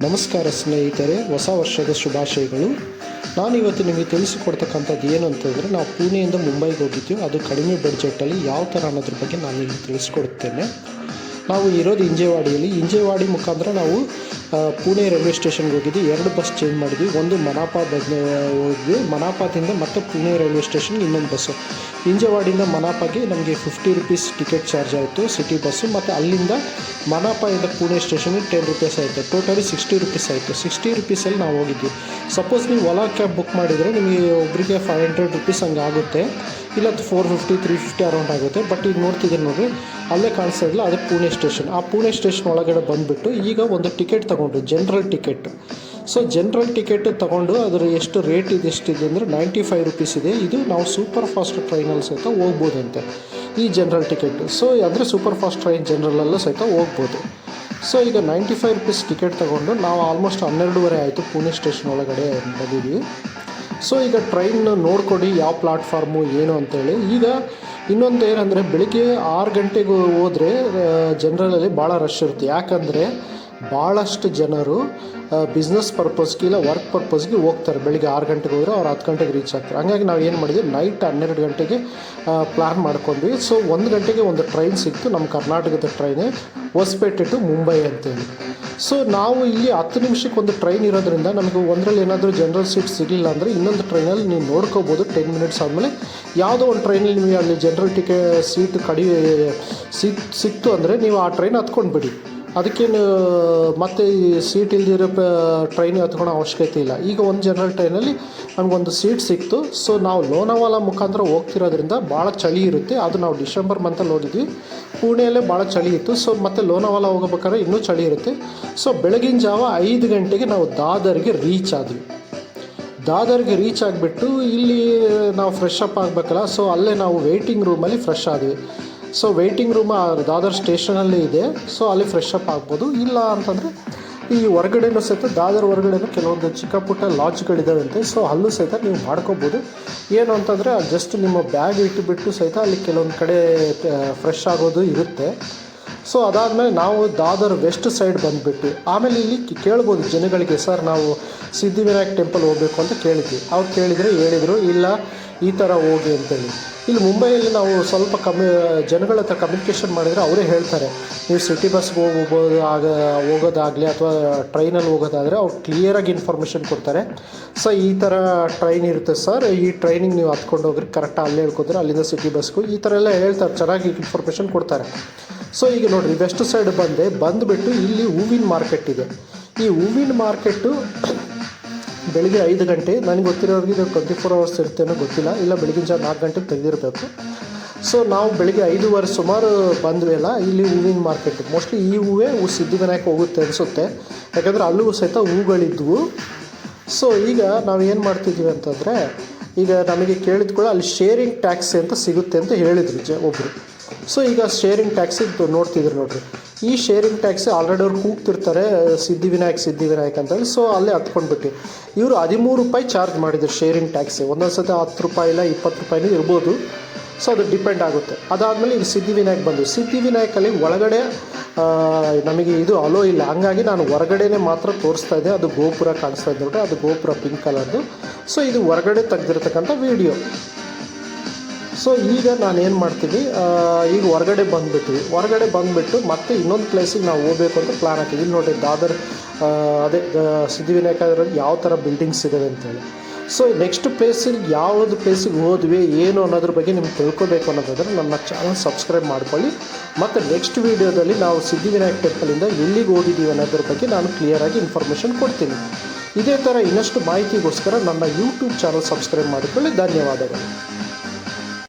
ನಮಸ್ಕಾರ ಸ್ನೇಹಿತರೆ, ಹೊಸ ವರ್ಷದ ಶುಭಾಶಯಗಳು. ನಾನಿವತ್ತು ನಿಮಗೆ ತಿಳಿಸಿಕೊಡ್ತಕ್ಕಂಥದ್ದು ಏನು ಅಂತಂದರೆ, ನಾವು ಪುಣೆಯಿಂದ ಮುಂಬೈಗೆ ಹೋಗಿದ್ದೀವಿ. ಅದು ಕಡಿಮೆ ಬಡ್ಜೆಟಲ್ಲಿ ಯಾವ ಥರ ಅನ್ನೋದ್ರ ಬಗ್ಗೆ ನಾನು ಇಲ್ಲಿ ತಿಳಿಸ್ಕೊಡ್ತೇನೆ. ನಾವು ಇರೋದು ಇಂಜೇವಾಡಿ ಮುಖಾಂತರ ನಾವು ಪುಣೆ ರೈಲ್ವೆ ಸ್ಟೇಷನ್ಗೆ ಹೋಗಿದ್ವಿ. 2 ಬಸ್ ಚೇಂಜ್ ಮಾಡಿದ್ವಿ. ಒಂದು ಮನಾಪ ಹೋದ್ವಿ, ಮನಾಪದಿಂದ ಮತ್ತೆ ಪುಣೆ ರೈಲ್ವೆ ಸ್ಟೇಷನ್ಗೆ ಇನ್ನೊಂದು ಬಸ್ಸು. ಇಂಜೇವಾಡಿಯಿಂದ ಮನಾಪಗೆ ನಮಗೆ 50 ರೂಪೀಸ್ ಟಿಕೆಟ್ ಚಾರ್ಜ್ ಆಯಿತು, ಸಿಟಿ ಬಸ್ಸು. ಮತ್ತು ಅಲ್ಲಿಂದ ಮನಾಪದಿಂದ ಪುಣೆ ಸ್ಟೇಷನ್ಗೆ 10 ರೂಪೀಸ್ ಆಯಿತು. ಟೋಟಲಿ 60 ರೂಪೀಸ್ ಆಯಿತು. 60 ರೂಪೀಸಲ್ಲಿ ನಾವು ಹೋಗಿದ್ವಿ. ಸಪೋಸ್ ನೀವು ಓಲಾ ಕ್ಯಾಬ್ ಬುಕ್ ಮಾಡಿದರೆ ನಿಮಗೆ ಒಬ್ಬರಿಗೆ 500 ರೂಪೀಸ್ ಹಂಗೆ ಆಗುತ್ತೆ, ಇಲ್ಲ 450 350 ಅರೌಂಡ್ ಆಗುತ್ತೆ. ಬಟ್ ಈಗ ನೋಡ್ತಿದ್ದೀನಿ ನೋಡಿರಿ, ಅಲ್ಲೇ ಕಾಣಿಸ್ತಾ ಇಲ್ಲ, ಅದೇ ಪುಣೆ ಸ್ಟೇಷನ್. ಆ ಪುಣೆ ಸ್ಟೇಷನ್ ಒಳಗಡೆ ಬಂದುಬಿಟ್ಟು ಈಗ ಒಂದು ಟಿಕೆಟ್ ತೊಗೊಂಡು, general ticket. So general ticket ತೊಗೊಂಡು ಅದರ ಎಷ್ಟು ರೇಟ್ ಇದೆ, ಎಷ್ಟಿದೆ ಅಂದರೆ 95 ರೂಪೀಸ್ ಇದೆ. ಇದು ನಾವು ಸೂಪರ್ ಫಾಸ್ಟ್ ಟ್ರೈನಲ್ಲಿ ಸಹಿತ ಹೋಗ್ಬೋದಂತೆ ಈ ಜನರಲ್ ಟಿಕೆಟ್. ಸೊ ಅಂದರೆ ಸೂಪರ್ ಫಾಸ್ಟ್ ಟ್ರೈನ್ ಜನರಲ್ಲೂ ಸಹಿತ ಹೋಗ್ಬೋದು. ಸೊ ಈಗ 95 ರೂಪೀಸ್ ಟಿಕೆಟ್ ತೊಗೊಂಡು ನಾವು ಆಲ್ಮೋಸ್ಟ್ 12:30 ಆಯಿತು ಪುಣೆ ಸ್ಟೇಷನ್ ಒಳಗಡೆ ಬಂದಿದ್ವಿ. ಸೊ ಈಗ ಟ್ರೈನ್ ನೋಡ್ಕೊಡಿ ಯಾವ ಪ್ಲಾಟ್ಫಾರ್ಮು ಏನು ಅಂತೇಳಿ. ಈಗ ಇನ್ನೊಂದು ಏನಂದರೆ, ಬೆಳಿಗ್ಗೆ 6 ಗಂಟೆಗೆ ಹೋದರೆ ಜನರಲಲ್ಲಿ ಭಾಳ ರಶ್ ಇರುತ್ತೆ. ಯಾಕಂದರೆ ಭಾಳಷ್ಟು ಜನರು ಬಿಸ್ನೆಸ್ ಪರ್ಪಸ್ಗೆ ಇಲ್ಲ ವರ್ಕ್ ಪರ್ಪಸ್ಗೆ ಹೋಗ್ತಾರೆ. ಬೆಳಿಗ್ಗೆ 6 ಗಂಟೆಗೆ ಹೋದರೆ ಅವ್ರು 10 ಗಂಟೆಗೆ ರೀಚ್ ಆಗ್ತಾರೆ. ಹಂಗಾಗಿ ನಾವು ಏನು ಮಾಡಿದ್ವಿ, ನೈಟ್ 12 ಗಂಟೆಗೆ ಪ್ಲ್ಯಾನ್ ಮಾಡ್ಕೊಂಡ್ವಿ. ಸೊ 1 ಗಂಟೆಗೆ ಒಂದು ಟ್ರೈನ್ ಸಿಕ್ತು, ನಮ್ಮ ಕರ್ನಾಟಕದ ಟ್ರೈನೇ, ಹೊಸಪೇಟೆ ಟು ಮುಂಬೈ ಅಂತೇಳಿ. ಸೊ ನಾವು ಇಲ್ಲಿ 10 ನಿಮಿಷಕ್ಕೆ ಒಂದು ಟ್ರೈನ್ ಇರೋದ್ರಿಂದ ನಮಗೆ ಒಂದರಲ್ಲಿ ಏನಾದರೂ ಜನರಲ್ ಸೀಟ್ ಸಿಗಲಿಲ್ಲ ಅಂದರೆ ಇನ್ನೊಂದು ಟ್ರೈನಲ್ಲಿ ನೀವು ನೋಡ್ಕೋಬೋದು. 10 ಮಿನಿಟ್ಸ್ ಆದಮೇಲೆ ಯಾವುದೋ ಒಂದು ಟ್ರೈನಲ್ಲಿ ನಿಮಗೆ ಅಲ್ಲಿ ಜನರಲ್ ಸೀಟ್ ಸಿಕ್ತು ಅಂದರೆ ನೀವು ಆ ಟ್ರೈನ್ ಹತ್ಕೊಂಡ್ಬಿಡಿ. ಅದಕ್ಕೇನು ಮತ್ತೆ ಈ ಸೀಟ್ ಇಲ್ದಿರೋ ಟ್ರೈನ್ ಹತ್ಕೊಳ್ಳೋ ಅವಶ್ಯಕತೆ ಇಲ್ಲ. ಈಗ ಒಂದು ಜನರಲ್ ಟ್ರೈನಲ್ಲಿ ನಮಗೊಂದು ಸೀಟ್ ಸಿಕ್ತು. ಸೊ ನಾವು ಲೋನಾವಾಲ ಮುಖಾಂತರ ಹೋಗ್ತಿರೋದ್ರಿಂದ ಭಾಳ ಚಳಿ ಇರುತ್ತೆ. ಅದು ನಾವು ಡಿಸೆಂಬರ್ ಮಂತಲ್ಲಿ ಹೋಗಿದ್ವಿ. ಪುಣೆಯಲ್ಲೇ ಭಾಳ ಚಳಿ ಇತ್ತು. ಸೊ ಮತ್ತು ಲೋನಾವಾಲ ಹೋಗಬೇಕಾದ್ರೆ ಇನ್ನೂ ಚಳಿ ಇರುತ್ತೆ. ಸೊ ಬೆಳಗಿನ ಜಾವ 5 ಗಂಟೆಗೆ ನಾವು ದಾದರ್ಗೆ ರೀಚ್ ಆದ್ವಿ. ದಾದರ್ಗೆ ರೀಚ್ ಆಗಿಬಿಟ್ಟು ಇಲ್ಲಿ ನಾವು ಫ್ರೆಶ್ ಅಪ್ ಆಗಬೇಕಲ್ಲ. ಸೊ ಅಲ್ಲೇ ನಾವು ವೆಯ್ಟಿಂಗ್ ರೂಮಲ್ಲಿ ಫ್ರೆಶ್ ಆದ್ವಿ. ಸೊ ವೆಯ್ಟಿಂಗ್ ರೂಮ್ ದಾದರ್ ಸ್ಟೇಷನಲ್ಲೇ ಇದೆ. ಸೊ ಅಲ್ಲಿ ಫ್ರೆಶ್ ಅಪ್ ಆಗ್ಬೋದು. ಇಲ್ಲ ಅಂತಂದರೆ ಈ ಹೊರಗಡೆನೂ ಸಹಿತ, ದಾದರ್ ಹೊರಗಡೆನೂ ಕೆಲವೊಂದು ಚಿಕ್ಕ ಪುಟ್ಟ ಲಾಡ್ಜ್ಗಳಿದ್ದಾವಂತೆ. ಸೊ ಅಲ್ಲೂ ಸಹಿತ ನೀವು ಮಾಡ್ಕೋಬೋದು. ಏನು ಅಂತಂದರೆ ಜಸ್ಟ್ ನಿಮ್ಮ ಬ್ಯಾಗ್ ಇಟ್ಟುಬಿಟ್ಟು ಸಹಿತ ಅಲ್ಲಿ ಕೆಲವೊಂದು ಕಡೆ ಫ್ರೆಶ್ ಆಗೋದು ಇರುತ್ತೆ. ಸೊ ಅದಾದಮೇಲೆ ನಾವು ದಾದರ್ ವೆಸ್ಟ್ ಸೈಡ್ ಬಂದುಬಿಟ್ಟು ಆಮೇಲೆ ಇಲ್ಲಿ ಕೇಳ್ಬೋದು ಜನಗಳಿಗೆ, ಸರ್ ನಾವು ಸಿದ್ಧಿವಿನಾಯಕ್ ಟೆಂಪಲ್ ಹೋಗಬೇಕು ಅಂತ ಕೇಳಿದ್ವಿ. ಅವ್ರು ಹೇಳಿದರು ಇಲ್ಲ ಈ ಥರ ಹೋಗಿ ಅಂತೇಳಿ. ಇಲ್ಲಿ ಮುಂಬೈಯಲ್ಲಿ ನಾವು ಸ್ವಲ್ಪ ಜನಗಳ ಹತ್ರ ಕಮ್ಯುನಿಕೇಷನ್ ಮಾಡಿದರೆ ಅವರೇ ಹೇಳ್ತಾರೆ, ನೀವು ಸಿಟಿ ಬಸ್ಗೆ ಹೋಗೋದಾಗಲಿ ಅಥವಾ ಟ್ರೈನಲ್ಲಿ ಹೋಗೋದಾದರೆ ಅವ್ರು ಕ್ಲಿಯರಾಗಿ ಇನ್ಫಾರ್ಮೇಷನ್ ಕೊಡ್ತಾರೆ. ಸೊ ಈ ಥರ ಟ್ರೈನ್ ಇರುತ್ತೆ ಸರ್, ಈ ಟ್ರೈನಿಗೆ ನೀವು ಹತ್ಕೊಂಡು ಹೋಗ್ರಿ, ಕರೆಕ್ಟಾಗಿ ಅಲ್ಲೇ ಹೇಳ್ಕೊತಾರೆ, ಅಲ್ಲಿಂದ ಸಿಟಿ ಬಸ್ಗೂ ಈ ಥರ ಎಲ್ಲ ಹೇಳ್ತಾರೆ, ಚೆನ್ನಾಗಿ ಇನ್ಫಾರ್ಮೇಷನ್ ಕೊಡ್ತಾರೆ. ಸೊ ಈಗ ನೋಡಿರಿ, ವೆಸ್ಟ್ ಸೈಡ್ ಬಂದುಬಿಟ್ಟು ಇಲ್ಲಿ ಹೂವಿನ ಮಾರ್ಕೆಟ್ ಇದೆ. ಈ ಹೂವಿನ ಮಾರ್ಕೆಟು ಬೆಳಿಗ್ಗೆ 5 ಗಂಟೆ, ನನಗೆ ಗೊತ್ತಿರೋರಿಗೆ ಇದು 24 ಅವರ್ಸ್ ಇರುತ್ತೇನೋ ಗೊತ್ತಿಲ್ಲ, ಇಲ್ಲ ಬೆಳಗಿನ ಜಾವ 4 ಗಂಟೆಗೆ ತೆಗೆದಿರಬೇಕು. ಸೊ ನಾವು ಬೆಳಿಗ್ಗೆ 5:15 ಸುಮಾರು ಬಂದ್ವಿ ಅಲ್ಲ, ಇಲ್ಲಿ ಹೂವಿನ ಮಾರ್ಕೆಟ್. ಮೋಸ್ಟ್ಲಿ ಈ ಹೂವೇ ಸಿದ್ಧಿವಿನಾಯಕ ಹೋಗುತ್ತೆ ಅನಿಸುತ್ತೆ, ಯಾಕಂದರೆ ಅಲ್ಲೂ ಸಹಿತ ಹೂಗಳಿದ್ವು. ಸೊ ಈಗ ನಾವು ಏನು ಮಾಡ್ತಿದ್ವಿ ಅಂತಂದರೆ, ಈಗ ನಮಗೆ ಕೇಳಿದ ಕೂಡ ಅಲ್ಲಿ ಶೇರಿಂಗ್ ಟ್ಯಾಕ್ಸಿ ಅಂತ ಸಿಗುತ್ತೆ ಅಂತ ಹೇಳಿದರು ಒಬ್ಬರು. ಸೊ ಈಗ ಶೇರಿಂಗ್ ಟ್ಯಾಕ್ಸಿ ನೋಡ್ತಿದ್ರು ನೋಡಿರಿ. ಈ ಶೇರಿಂಗ್ ಟ್ಯಾಕ್ಸಿ ಆಲ್ರೆಡಿ ಅವ್ರು ಕೂಗ್ತಿರ್ತಾರೆ ಸಿದ್ಧಿವಿನಾಯಕ್ ಅಂತೇಳಿ. ಸೊ ಅಲ್ಲೇ ಹತ್ಕೊಂಡ್ಬಿಟ್ಟು ಇವರು 13 ರೂಪಾಯಿ ಚಾರ್ಜ್ ಮಾಡಿದ್ರು ಶೇರಿಂಗ್ ಟ್ಯಾಕ್ಸಿ. ಒಂದೊಂದು ಸತಿ 10 ರೂಪಾಯಿ ಇಲ್ಲ 20 ರೂಪಾಯಿನೂ ಇರ್ಬೋದು. ಸೊ ಅದು ಡಿಪೆಂಡ್ ಆಗುತ್ತೆ. ಅದಾದಮೇಲೆ ಈಗ ಸಿದ್ಧಿವಿನಾಯಕ್ ಬಂದು, ಸಿದ್ಧಿವಿನಾಯಕಲ್ಲಿ ಒಳಗಡೆ ನಮಗೆ ಇದು ಅಲೋ ಇಲ್ಲ. ಹಂಗಾಗಿ ನಾನು ಹೊರಗಡೆನೇ ಮಾತ್ರ ತೋರಿಸ್ತಾ ಇದ್ದೆ. ಅದು ಗೋಪುರ ಕಾಣಿಸ್ತಾ ಇದೆ ನೋಡ್ರಿ, ಅದು ಗೋಪುರ ಪಿಂಕ್ ಕಲರ್ದು. ಸೊ ಇದು ಹೊರಗಡೆ ತೆಗೆದಿರ್ತಕ್ಕಂಥ ವೀಡಿಯೋ. ಸೊ ಈಗ ನಾನು ಏನು ಮಾಡ್ತೀವಿ, ಈಗ ಹೊರಗಡೆ ಬಂದುಬಿಟ್ಟು ಮತ್ತೆ ಇನ್ನೊಂದು ಪ್ಲೇಸಿಗೆ ನಾವು ಹೋಗಬೇಕು ಅಂತ ಪ್ಲ್ಯಾನ್ ಹಾಕಿದ್ವಿ. ಇಲ್ಲಿ ನೋಡಿ ದಾದರ್ ಅದೇ ಸಿದ್ಧಿವಿನಾಯಕ ಯಾವ ಥರ ಬಿಲ್ಡಿಂಗ್ಸ್ ಇದ್ದಾವೆ ಅಂತೇಳಿ. ಸೊ ನೆಕ್ಸ್ಟ್ ಪ್ಲೇಸಿಗೆ ಯಾವುದು ಪ್ಲೇಸಿಗೆ ಹೋದ್ವಿ ಏನು ಅನ್ನೋದ್ರ ಬಗ್ಗೆ ನಿಮ್ಗೆ ತಿಳ್ಕೊಬೇಕು ಅನ್ನೋದಾದರೆ ನನ್ನ ಚಾನಲ್ ಸಬ್ಸ್ಕ್ರೈಬ್ ಮಾಡ್ಕೊಳ್ಳಿ. ಮತ್ತು ನೆಕ್ಸ್ಟ್ ವೀಡಿಯೋದಲ್ಲಿ ನಾವು ಸಿದ್ಧಿವಿನಾಯಕ್ ಟೆಂಪಲಿಂದ ಎಲ್ಲಿಗೆ ಹೋಗಿದ್ದೀವಿ ಅನ್ನೋದ್ರ ಬಗ್ಗೆ ನಾನು ಕ್ಲಿಯರಾಗಿ ಇನ್ಫಾರ್ಮೇಷನ್ ಕೊಡ್ತೀನಿ. ಇದೇ ಥರ ಇನ್ನಷ್ಟು ಮಾಹಿತಿಗೋಸ್ಕರ ನನ್ನ ಯೂಟ್ಯೂಬ್ ಚಾನಲ್ ಸಬ್ಸ್ಕ್ರೈಬ್ ಮಾಡಿಕೊಳ್ಳಿ. ಧನ್ಯವಾದಗಳು.